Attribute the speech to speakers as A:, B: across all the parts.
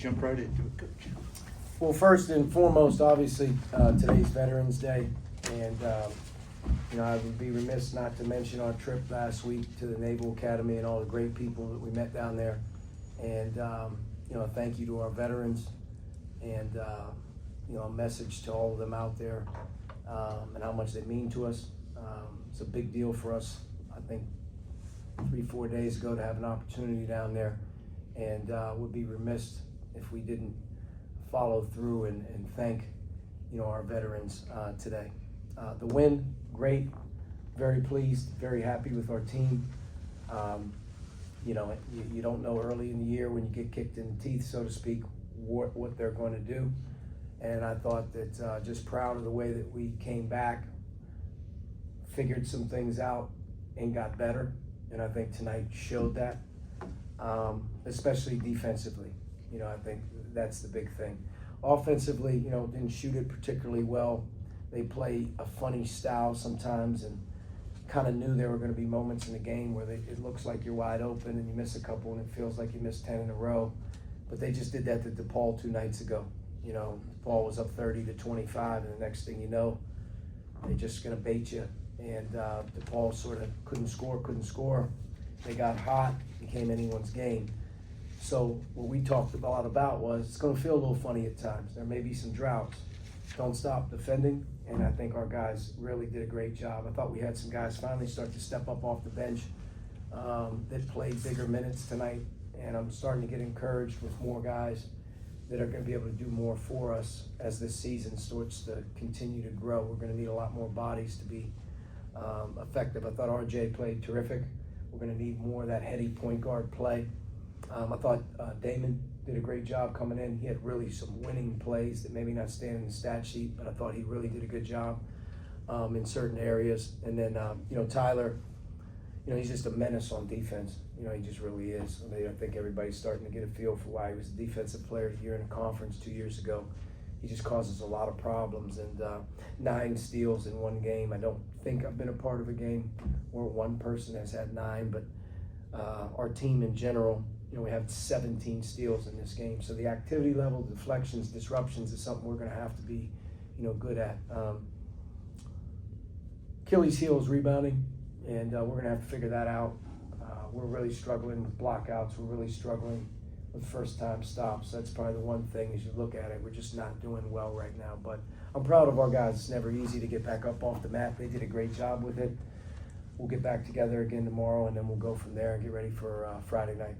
A: jump right into it, Coach.
B: Well, first and foremost, obviously, today's Veterans Day, and I would be remiss not to mention our trip last week to the Naval Academy and all the great people that we met down there. And thank you to our veterans, and a message to all of them out there, and how much they mean to us. It's a big deal for us. I think 3-4 days ago to have an opportunity down there, and would be remiss if we didn't follow through and thank our veterans today. The win, great, very pleased, very happy with our team. You don't know early in the year when you get kicked in the teeth, so to speak, what they're going to do. And I thought that just proud of the way that we came back, figured some things out, and got better. And I think tonight showed that, especially defensively. I think that's the big thing. Offensively, didn't shoot it particularly well. They play a funny style sometimes, and kind of knew there were going to be moments in the game where it looks like you're wide open and you miss a couple and it feels like you missed 10 in a row. But they just did that to DePaul 2 nights ago. DePaul was up 30-25, and the next thing you know, they're just going to bait you. And DePaul sort of couldn't score. They got hot, became anyone's game. So what we talked a lot about was it's going to feel a little funny at times. There may be some droughts. Don't stop defending, and I think our guys really did a great job. I thought we had some guys finally start to step up off the bench that played bigger minutes tonight, and I'm starting to get encouraged with more guys that are going to be able to do more for us as this season starts to continue to grow. We're going to need a lot more bodies to be effective. I thought RJ played terrific. We're going to need more of that heady point guard play. I thought Damon did a great job coming in. He had really some winning plays that maybe not stand in the stat sheet, but I thought he really did a good job in certain areas. And then, Tyler, he's just a menace on defense. He just really is. I think everybody's starting to get a feel for why he was the defensive player of the year in the conference 2 years ago. He just causes a lot of problems, and 9 steals in one game. I don't think I've been a part of a game where one person has had 9, but our team in general, we have 17 steals in this game. So the activity level, deflections, disruptions is something we're going to have to be, good at. Achilles heel is rebounding, and we're going to have to figure that out. We're really struggling with blockouts. We're really struggling with first-time stops. That's probably the one thing as you look at it. We're just not doing well right now. But I'm proud of our guys. It's never easy to get back up off the mat. They did a great job with it. We'll get back together again tomorrow, and then we'll go from there and get ready for Friday night.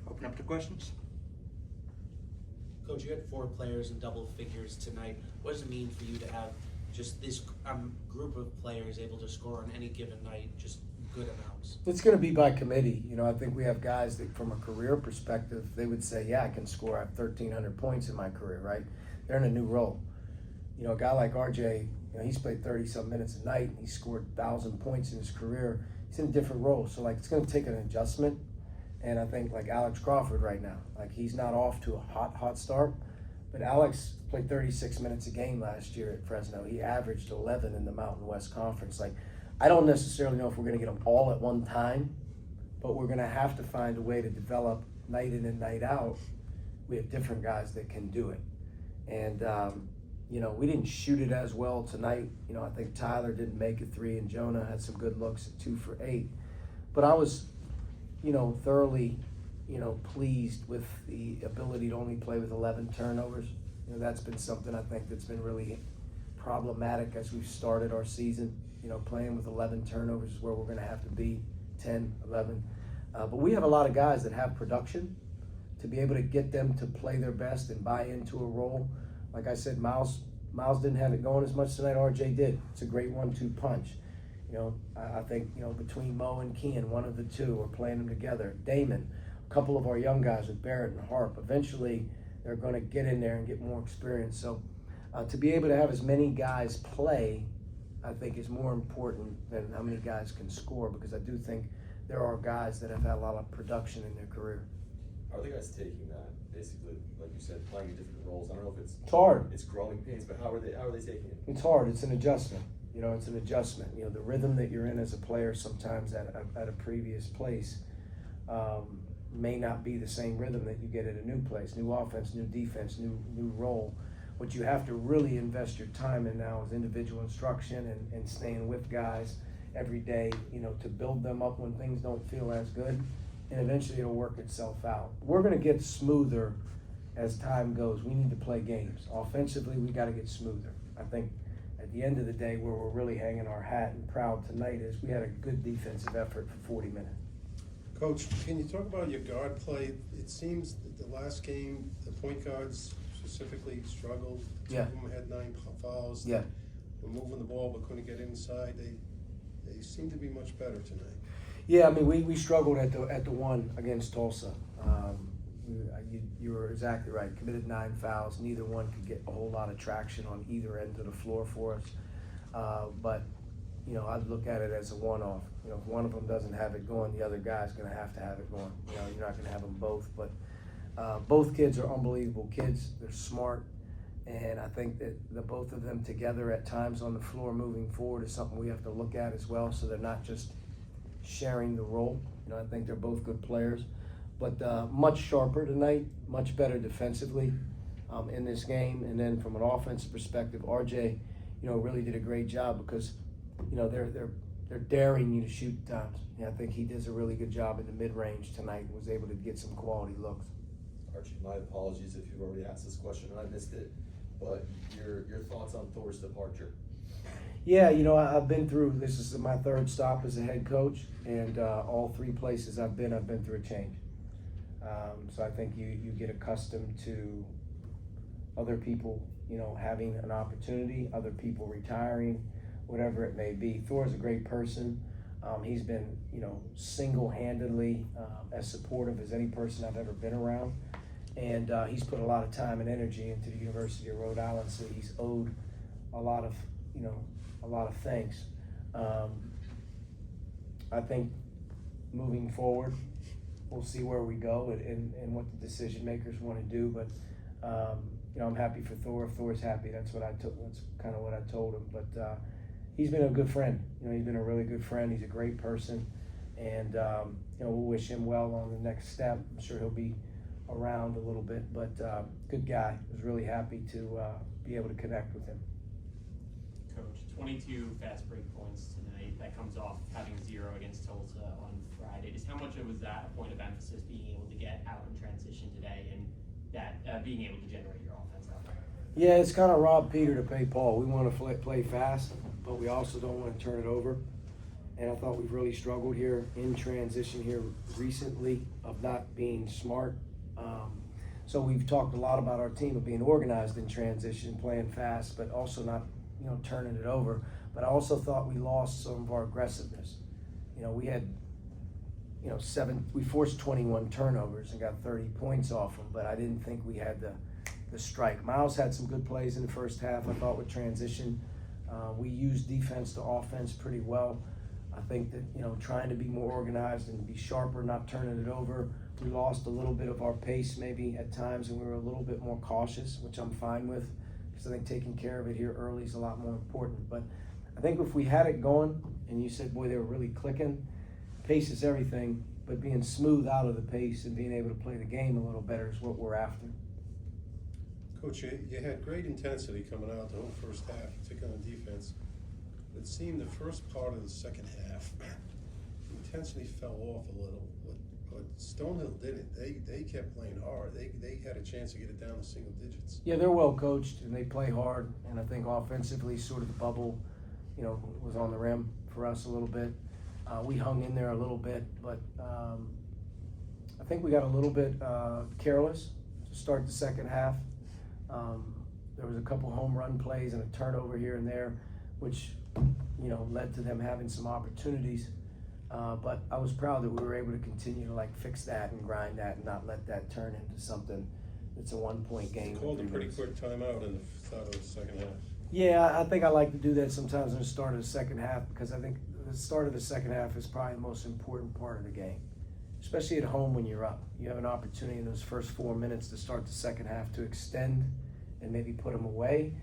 A: Open up to questions.
C: Coach, you had 4 players in double figures tonight. What does it mean for you to have just this group of players able to score on any given night, just good amounts?
B: It's going to be by committee. I think we have guys that from a career perspective, they would say, yeah, I can score. I have 1,300 points in my career, right? They're in a new role. A guy like RJ, he's played 30-some minutes a night. He scored 1,000 points in his career. He's in a different role. So, it's going to take an adjustment. And I think like Alex Crawford right now, he's not off to a hot start, but Alex played 36 minutes a game last year at Fresno. He averaged 11 in the Mountain West Conference. I don't necessarily know if we're going to get them all at one time, but we're going to have to find a way to develop night in and night out. We have different guys that can do it. And, we didn't shoot it as well tonight. I think Tyler didn't make a 3, and Jonah had some good looks at 2 for 8. But I was thoroughly, pleased with the ability to only play with 11 turnovers. That's been something I think that's been really problematic as we've started our season. Playing with 11 turnovers is where we're going to have to be, 10, 11. But we have a lot of guys that have production to be able to get them to play their best and buy into a role. Like I said, Miles didn't have it going as much tonight. RJ did. It's a great 1-2 punch. I think, between Mo and Kean, one of the two, are playing them together. Damon, a couple of our young guys with Barrett and Harp, eventually they're going to get in there and get more experience. So to be able to have as many guys play, I think is more important than how many guys can score, because I do think there are guys that have had a lot of production in their career.
D: How are the guys taking that? Basically, like you said, playing in different roles. I don't know if it's
B: hard.
D: It's growing pains, but how are they taking it?
B: It's hard. It's an adjustment. It's an adjustment. The rhythm that you're in as a player sometimes at a previous place, may not be the same rhythm that you get at a new place, new offense, new defense, new role. What you have to really invest your time in now is individual instruction and staying with guys every day, to build them up when things don't feel as good, and eventually it'll work itself out. We're gonna get smoother as time goes. We need to play games. Offensively, we gotta get smoother. I think at the end of the day, where we're really hanging our hat and proud tonight is we had a good defensive effort for 40 minutes.
E: Coach, can you talk about your guard play? It seems that the last game, the point guards specifically struggled. Two
B: Yeah.
E: of them had 9 fouls.
B: Yeah.
E: Were moving the ball but couldn't get inside. They seem to be much better tonight.
B: Yeah, I mean, we struggled at the one against Tulsa. You were exactly right. Committed 9 fouls. Neither one could get a whole lot of traction on either end of the floor for us. But I'd look at it as a one-off. If one of them doesn't have it going, the other guy's going to have it going. You're not going to have them both. But both kids are unbelievable kids. They're smart. And I think that the both of them together at times on the floor moving forward is something we have to look at as well, so they're not just sharing the role. I think they're both good players. But much sharper tonight, much better defensively in this game. And then from an offensive perspective, RJ, really did a great job because, they're daring you to shoot times. I think he does a really good job in the mid-range tonight, was able to get some quality looks.
D: Archie, my apologies if you've already asked this question and I missed it, but your thoughts on Thor's departure?
B: Yeah, I've been through, this is my 3rd stop as a head coach, and all 3 places I've been through a change. So I think you get accustomed to other people, having an opportunity, other people retiring, whatever it may be. Thor's a great person. He's been, single-handedly as supportive as any person I've ever been around. And he's put a lot of time and energy into the University of Rhode Island, so he's owed a lot of thanks. I think moving forward, we'll see where we go and what the decision makers want to do. But I'm happy for Thor. If Thor's happy, that's kind of what I told him. But he's been a good friend. He's been a really good friend. He's a great person, and we'll wish him well on the next step. I'm sure he'll be around a little bit, but good guy. I was really happy to be able to connect with him.
F: Coach, 22 fast break points tonight. That comes off having 0 against Tulsa on Friday. Just how much was that a point of emphasis, being able to get out in transition today, and that being able to generate your offense out there?
B: Yeah, it's kind of rob Peter to pay Paul. We want to play fast, but we also don't want to turn it over. And I thought we've really struggled here in transition here recently of not being smart. So we've talked a lot about our team of being organized in transition, playing fast, but also not, turning it over. But I also thought we lost some of our aggressiveness. We had, we forced 21 turnovers and got 30 points off them, but I didn't think we had the strike. Miles had some good plays in the first half, I thought, with transition. We used defense to offense pretty well. I think that, trying to be more organized and be sharper, not turning it over. We lost a little bit of our pace maybe at times, and we were a little bit more cautious, which I'm fine with, because I think taking care of it here early is a lot more important. But I think if we had it going, and you said, boy, they were really clicking, pace is everything, but being smooth out of the pace and being able to play the game a little better is what we're after.
E: Coach, you had great intensity coming out the whole first half, particularly on defense. It seemed the first part of the second half, the intensity fell off a little. But Stonehill didn't. They kept playing hard. They had a chance to get it down to single digits.
B: Yeah, they're well coached and they play hard. And I think offensively, sort of the bubble, was on the rim for us a little bit. We hung in there a little bit, but I think we got a little bit careless to start the second half. There was a couple home run plays and a turnover here and there, which led to them having some opportunities. But I was proud that we were able to continue to fix that and grind that and not let that turn into something that's a 1-point game.
E: You called a pretty quick timeout in the start of the second half.
B: Yeah, I think I like to do that sometimes in the start of the second half, because I think the start of the second half is probably the most important part of the game, especially at home when you're up. You have an opportunity in those first 4 minutes to start the second half to extend and maybe put them away,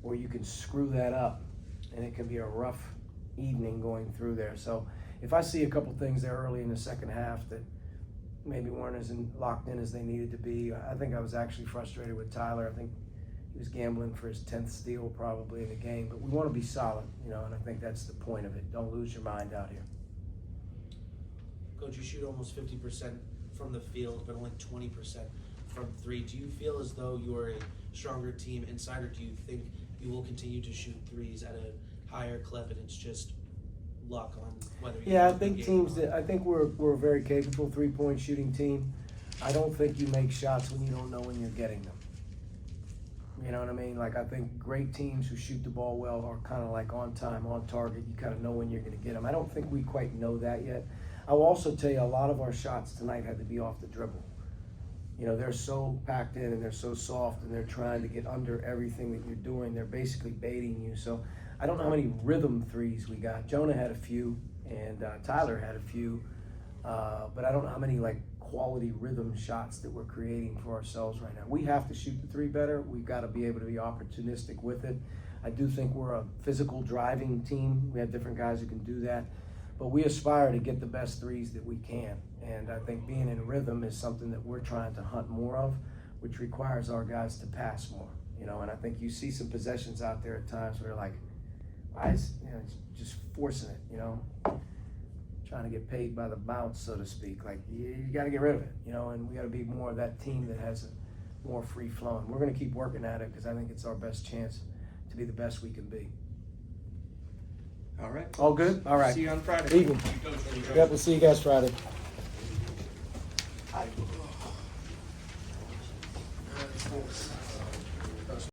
B: or you can screw that up and it can be a rough evening going through there. So if I see a couple things there early in the second half that maybe weren't as locked in as they needed to be. I think I was actually frustrated with Tyler. I think he was gambling for his 10th steal probably in the game, but we want to be solid, and I think that's the point of it. Don't lose your mind out here.
C: Coach, you shoot almost 50% from the field, but only 20% from three. Do you feel as though you're a stronger team inside, or do you think you will continue to shoot threes at a higher clip and it's just luck on whether you
B: Yeah, I
C: win the
B: think
C: game
B: teams
C: or not?
B: I think we're a very capable 3-point shooting team. I don't think you make shots when you don't know when you're getting them. You know what I mean? Like, I think great teams who shoot the ball well are kind of like on time, on target. You kind of know when you're going to get them. I don't think we quite know that yet. I will also tell you a lot of our shots tonight had to be off the dribble. They're so packed in and they're so soft and they're trying to get under everything that you're doing. They're basically baiting you. So I don't know how many rhythm threes we got. Jonah had a few and Tyler had a few, but I don't know how many quality rhythm shots that we're creating for ourselves right now. We have to shoot the three better. We've got to be able to be opportunistic with it. I do think we're a physical driving team. We have different guys who can do that, but we aspire to get the best threes that we can. And I think being in rhythm is something that we're trying to hunt more of, which requires our guys to pass more. And I think you see some possessions out there at times where like, why is, just forcing it, trying to get paid by the bounce, so to speak. Like, you got to get rid of it, and we got to be more of that team that has a more free flowing. We're going to keep working at it because I think it's our best chance to be the best we can be.
A: All right.
B: All good? All right.
A: See you on Friday.
B: Evening. Yep, we'll see you guys Friday.
C: All right, folks.